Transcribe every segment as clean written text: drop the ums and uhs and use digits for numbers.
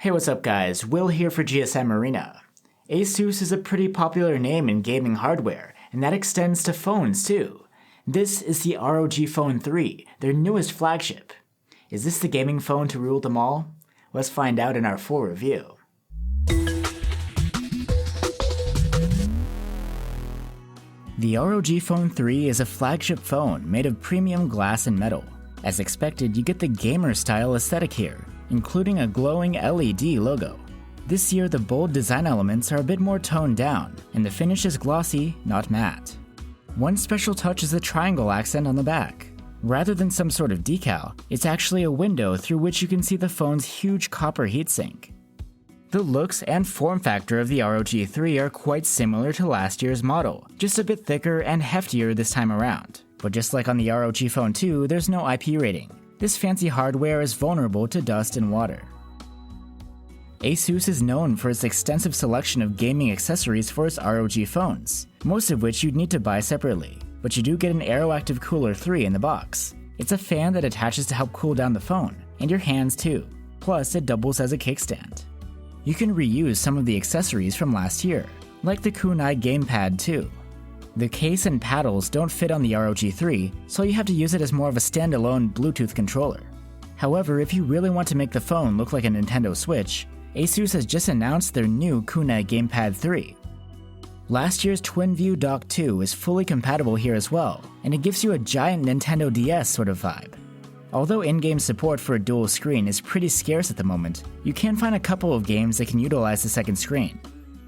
Hey, what's up guys, Will here for GSM Arena. Asus is a pretty popular name in gaming hardware, and that extends to phones too. This is the ROG Phone 3, their newest flagship. Is this the gaming phone to rule them all? Let's find out in our full review. The ROG Phone 3 is a flagship phone made of premium glass and metal. As expected, you get the gamer-style aesthetic here, including a glowing LED logo. This year, the bold design elements are a bit more toned down, and the finish is glossy, not matte. One special touch is the triangle accent on the back. Rather than some sort of decal, it's actually a window through which you can see the phone's huge copper heatsink. The looks and form factor of the ROG 3 are quite similar to last year's model, just a bit thicker and heftier this time around. But just like on the ROG Phone 2, there's no IP rating. This fancy hardware is vulnerable to dust and water. Asus is known for its extensive selection of gaming accessories for its ROG phones, most of which you'd need to buy separately, but you do get an AeroActive Cooler 3 in the box. It's a fan that attaches to help cool down the phone, and your hands too, plus it doubles as a kickstand. You can reuse some of the accessories from last year, like the kunai gamepad too. The case and paddles don't fit on the ROG 3, so you have to use it as more of a standalone Bluetooth controller. However, if you really want to make the phone look like a Nintendo Switch, Asus has just announced their new kunai gamepad 3. Last year's TwinView Dock 2 is fully compatible here as well, and it gives you a giant Nintendo DS sort of vibe. Although in-game support for a dual screen is pretty scarce at the moment, you can find a couple of games that can utilize the second screen.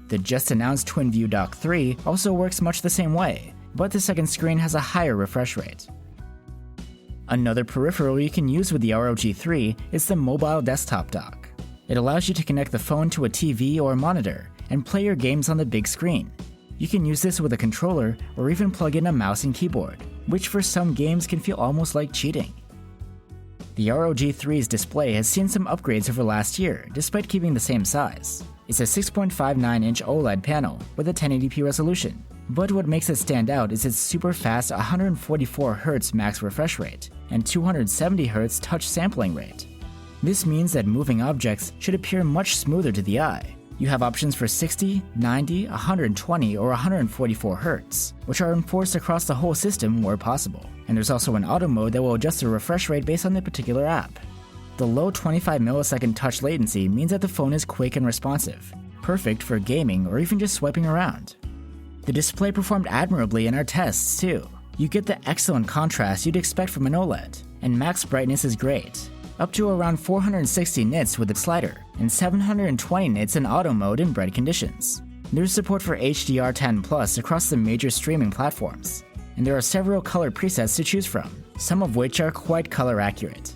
The just-announced TwinView Dock 3 also works much the same way, but the second screen has a higher refresh rate. Another peripheral you can use with the ROG 3 is the mobile desktop dock. It allows you to connect the phone to a TV or monitor and play your games on the big screen. You can use this with a controller or even plug in a mouse and keyboard, which for some games can feel almost like cheating. The ROG 3's display has seen some upgrades over last year, despite keeping the same size. It's a 6.59-inch OLED panel with a 1080p resolution, but what makes it stand out is its super fast 144Hz max refresh rate and 270Hz touch sampling rate. This means that moving objects should appear much smoother to the eye. You have options for 60, 90, 120, or 144Hz, which are enforced across the whole system where possible. And there's also an auto mode that will adjust the refresh rate based on the particular app. The low 25 millisecond touch latency means that the phone is quick and responsive, perfect for gaming or even just swiping around. The display performed admirably in our tests too. You get the excellent contrast you'd expect from an OLED, and max brightness is great, up to around 460 nits with its slider, and 720 nits in auto mode in bright conditions. There's support for HDR10+ across the major streaming platforms, and there are several color presets to choose from, some of which are quite color accurate.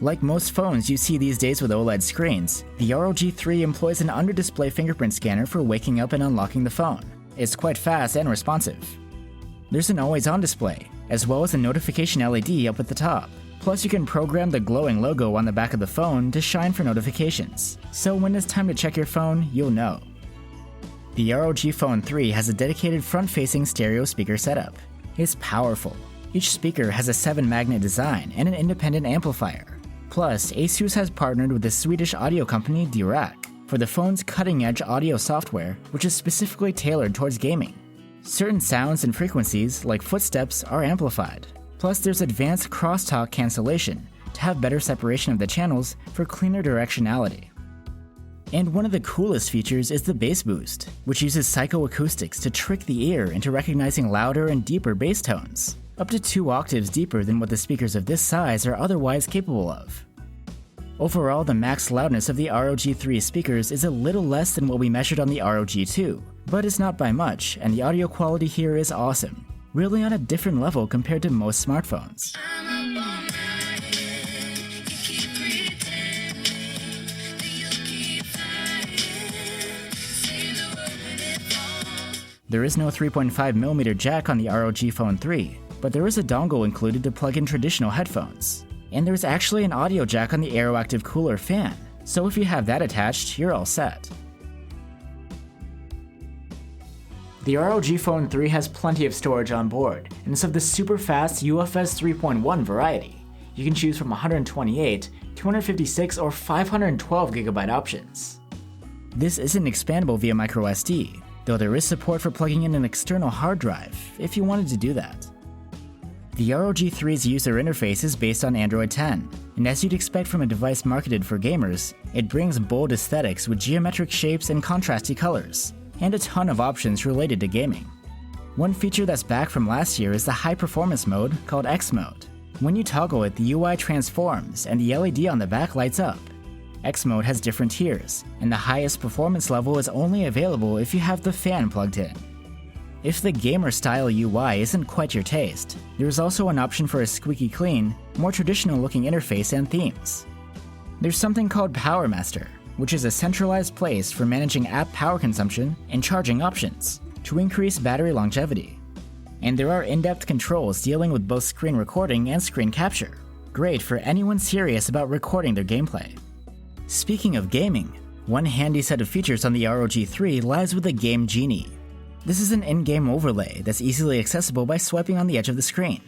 Like most phones you see these days with OLED screens, the ROG 3 employs an under-display fingerprint scanner for waking up and unlocking the phone. It's quite fast and responsive. There's an always-on display, as well as a notification LED up at the top. Plus you can program the glowing logo on the back of the phone to shine for notifications, so when it's time to check your phone, you'll know. The ROG Phone 3 has a dedicated front-facing stereo speaker setup. It's powerful. Each speaker has a 7-magnet design and an independent amplifier. Plus, Asus has partnered with the Swedish audio company Dirac for the phone's cutting-edge audio software, which is specifically tailored towards gaming. Certain sounds and frequencies, like footsteps, are amplified. Plus, there's advanced crosstalk cancellation to have better separation of the channels for cleaner directionality. And one of the coolest features is the bass boost, which uses psychoacoustics to trick the ear into recognizing louder and deeper bass tones, up to 2 octaves deeper than what the speakers of this size are otherwise capable of. Overall, the max loudness of the ROG 3 speakers is a little less than what we measured on the ROG 2, but it's not by much, and the audio quality here is awesome, really on a different level compared to most smartphones. There is no 3.5mm jack on the ROG Phone 3, but there is a dongle included to plug in traditional headphones. And there's actually an audio jack on the AeroActive Cooler fan, so if you have that attached, you're all set. The ROG Phone 3 has plenty of storage on board, and it's of the super fast UFS 3.1 variety. You can choose from 128, 256 or 512GB options. This isn't expandable via microSD, though there is support for plugging in an external hard drive if you wanted to do that. The ROG 3's user interface is based on Android 10, and as you'd expect from a device marketed for gamers, it brings bold aesthetics with geometric shapes and contrasty colors, and a ton of options related to gaming. One feature that's back from last year is the high-performance mode called X Mode. When you toggle it, the UI transforms and the LED on the back lights up. X Mode has different tiers, and the highest performance level is only available if you have the fan plugged in. If the gamer-style UI isn't quite your taste, there's also an option for a squeaky clean, more traditional-looking interface and themes. There's something called Power Master, which is a centralized place for managing app power consumption and charging options to increase battery longevity. And there are in-depth controls dealing with both screen recording and screen capture, great for anyone serious about recording their gameplay. Speaking of gaming, one handy set of features on the ROG 3 lies with the Game Genie. This is an in-game overlay that's easily accessible by swiping on the edge of the screen.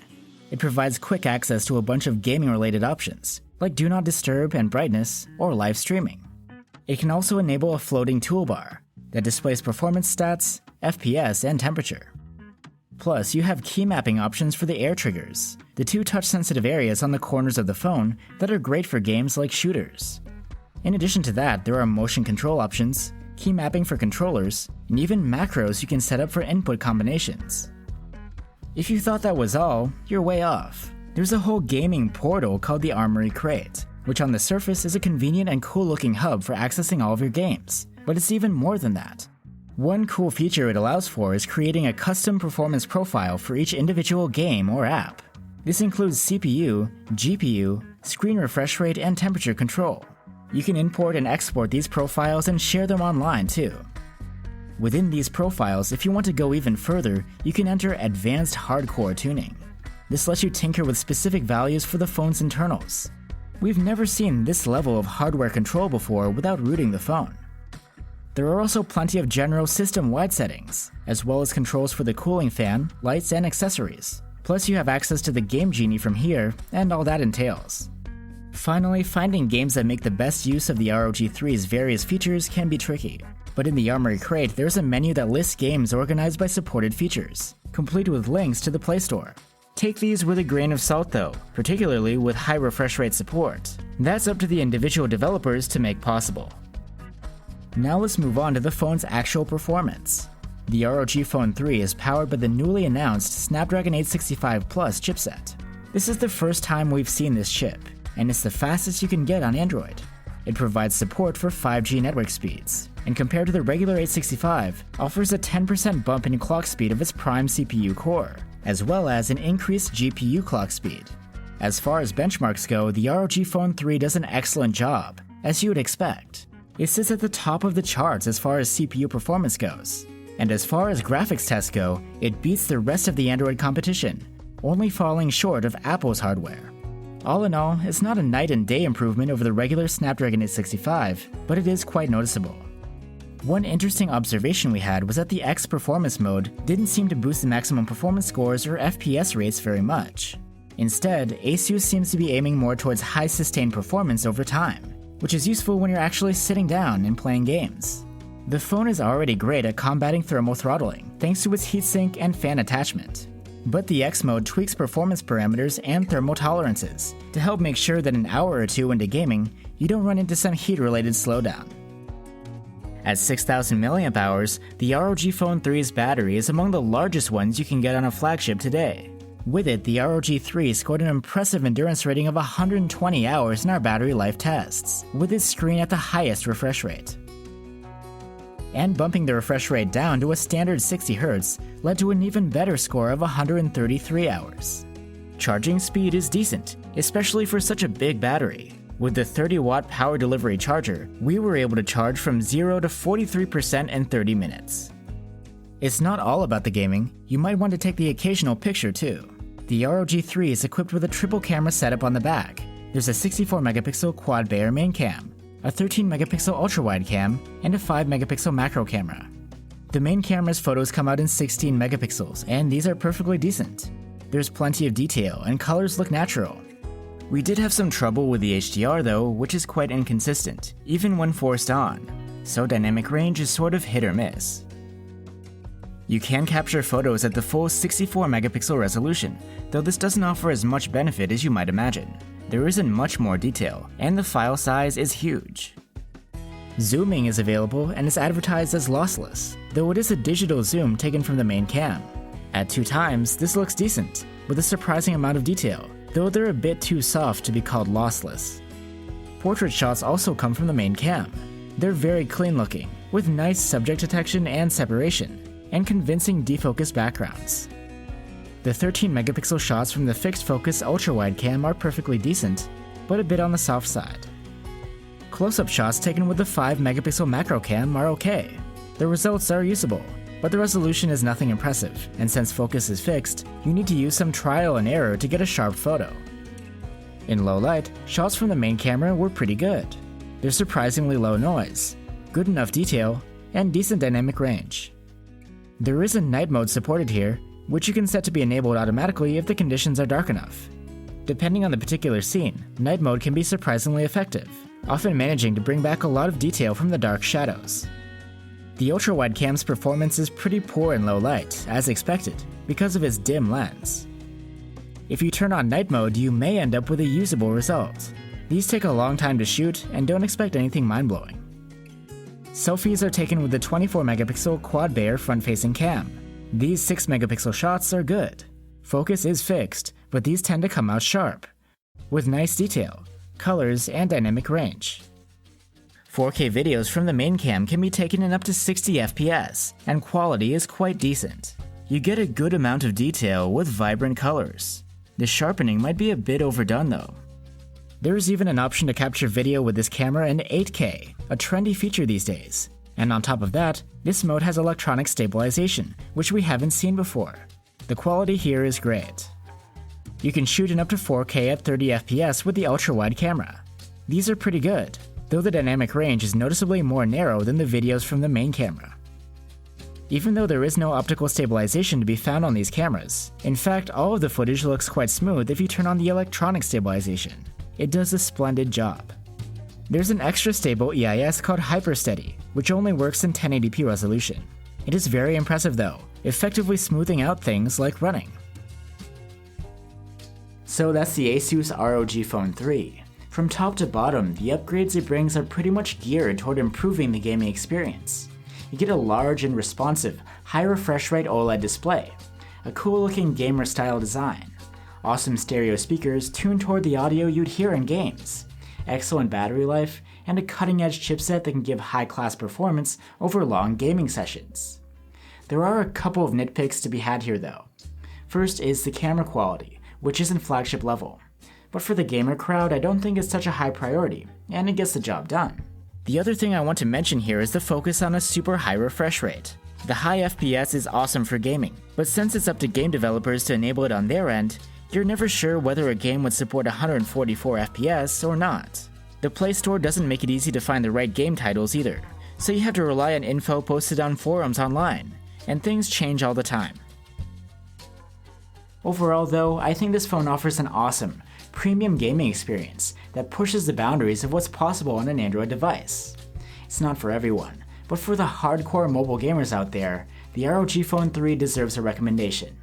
It provides quick access to a bunch of gaming-related options, like Do Not Disturb and brightness, or live streaming. It can also enable a floating toolbar that displays performance stats, FPS, and temperature. Plus, you have key mapping options for the air triggers, the two touch-sensitive areas on the corners of the phone that are great for games like shooters. In addition to that, there are motion control options, key mapping for controllers, and even macros you can set up for input combinations. If you thought that was all, you're way off. There's a whole gaming portal called the Armory Crate, which on the surface is a convenient and cool-looking hub for accessing all of your games, but it's even more than that. One cool feature it allows for is creating a custom performance profile for each individual game or app. This includes CPU, GPU, screen refresh rate, and temperature control. You can import and export these profiles and share them online too. Within these profiles, if you want to go even further, you can enter Advanced Hardcore Tuning. This lets you tinker with specific values for the phone's internals. We've never seen this level of hardware control before without rooting the phone. There are also plenty of general system-wide settings, as well as controls for the cooling fan, lights, and accessories. Plus you have access to the Game Genie from here, and all that entails. Finally, finding games that make the best use of the ROG 3's various features can be tricky. But in the Armory Crate, there's a menu that lists games organized by supported features, complete with links to the Play Store. Take these with a grain of salt though, particularly with high refresh rate support. That's up to the individual developers to make possible. Now let's move on to the phone's actual performance. The ROG Phone 3 is powered by the newly announced Snapdragon 865 Plus chipset. This is the first time we've seen this chip, and it's the fastest you can get on Android. It provides support for 5G network speeds, and compared to the regular 865, offers a 10% bump in clock speed of its prime CPU core, as well as an increased GPU clock speed. As far as benchmarks go, the ROG Phone 3 does an excellent job, as you would expect. It sits at the top of the charts as far as CPU performance goes, and as far as graphics tests go, it beats the rest of the Android competition, only falling short of Apple's hardware. All in all, it's not a night and day improvement over the regular Snapdragon 865, but it is quite noticeable. One interesting observation we had was that the X performance mode didn't seem to boost the maximum performance scores or FPS rates very much. Instead, Asus seems to be aiming more towards high sustained performance over time, which is useful when you're actually sitting down and playing games. The phone is already great at combating thermal throttling, thanks to its heatsink and fan attachment. But the X mode tweaks performance parameters and thermal tolerances to help make sure that an hour or two into gaming, you don't run into some heat-related slowdown. At 6,000 mAh, the ROG Phone 3's battery is among the largest ones you can get on a flagship today. With it, the ROG 3 scored an impressive endurance rating of 120 hours in our battery life tests, with its screen at the highest refresh rate. And bumping the refresh rate down to a standard 60Hz led to an even better score of 133 hours. Charging speed is decent, especially for such a big battery. With the 30-watt power delivery charger, we were able to charge from 0 to 43% in 30 minutes. It's not all about the gaming, you might want to take the occasional picture too. The ROG 3 is equipped with a triple camera setup on the back. There's a 64-megapixel quad-Bayer main cam, a 13-megapixel ultra-wide cam, and a 5-megapixel macro camera. The main camera's photos come out in 16 megapixels, and these are perfectly decent. There's plenty of detail, and colors look natural. We did have some trouble with the HDR though, which is quite inconsistent, even when forced on, so dynamic range is sort of hit or miss. You can capture photos at the full 64 megapixel resolution, though this doesn't offer as much benefit as you might imagine. There isn't much more detail, and the file size is huge. Zooming is available and is advertised as lossless, though it is a digital zoom taken from the main cam. At 2x, this looks decent, with a surprising amount of detail, though they're a bit too soft to be called lossless. Portrait shots also come from the main cam. They're very clean looking, with nice subject detection and separation, and convincing defocus backgrounds. The 13 megapixel shots from the fixed focus ultra-wide cam are perfectly decent, but a bit on the soft side. Close-up shots taken with the 5 megapixel macro cam are okay. The results are usable, but the resolution is nothing impressive, and since focus is fixed, you need to use some trial and error to get a sharp photo. In low light, shots from the main camera were pretty good. There's surprisingly low noise, good enough detail, and decent dynamic range. There is a night mode supported here, which you can set to be enabled automatically if the conditions are dark enough. Depending on the particular scene, night mode can be surprisingly effective, often managing to bring back a lot of detail from the dark shadows. The ultra-wide cam's performance is pretty poor in low light, as expected, because of its dim lens. If you turn on night mode, you may end up with a usable result. These take a long time to shoot, and don't expect anything mind-blowing. Selfies are taken with the 24 megapixel quad-Bayer front-facing cam. These 6 megapixel shots are good. Focus is fixed, but these tend to come out sharp, with nice detail, colors, and dynamic range. 4K videos from the main cam can be taken in up to 60 FPS, and quality is quite decent. You get a good amount of detail with vibrant colors. The sharpening might be a bit overdone though. There is even an option to capture video with this camera in 8K, a trendy feature these days. And on top of that, this mode has electronic stabilization, which we haven't seen before. The quality here is great. You can shoot in up to 4K at 30 FPS with the ultra-wide camera. These are pretty good, though the dynamic range is noticeably more narrow than the videos from the main camera. Even though there is no optical stabilization to be found on these cameras, in fact all of the footage looks quite smooth if you turn on the electronic stabilization. It does a splendid job. There's an extra stable EIS called HyperSteady, which only works in 1080p resolution. It is very impressive though, effectively smoothing out things like running. So that's the Asus ROG Phone 3. From top to bottom, the upgrades it brings are pretty much geared toward improving the gaming experience. You get a large and responsive, high refresh rate OLED display, a cool looking gamer style design, awesome stereo speakers tuned toward the audio you'd hear in games, excellent battery life, and a cutting-edge chipset that can give high-class performance over long gaming sessions. There are a couple of nitpicks to be had here though. First is the camera quality, which isn't flagship level. But for the gamer crowd, I don't think it's such a high priority, and it gets the job done. The other thing I want to mention here is the focus on a super high refresh rate. The high FPS is awesome for gaming, but since it's up to game developers to enable it on their end, you're never sure whether a game would support 144 FPS or not. The Play Store doesn't make it easy to find the right game titles either, so you have to rely on info posted on forums online, and things change all the time. Overall though, I think this phone offers an awesome, premium gaming experience that pushes the boundaries of what's possible on an Android device. It's not for everyone, but for the hardcore mobile gamers out there, the ROG Phone 3 deserves a recommendation.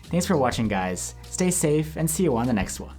Thanks for watching guys, stay safe and see you on the next one.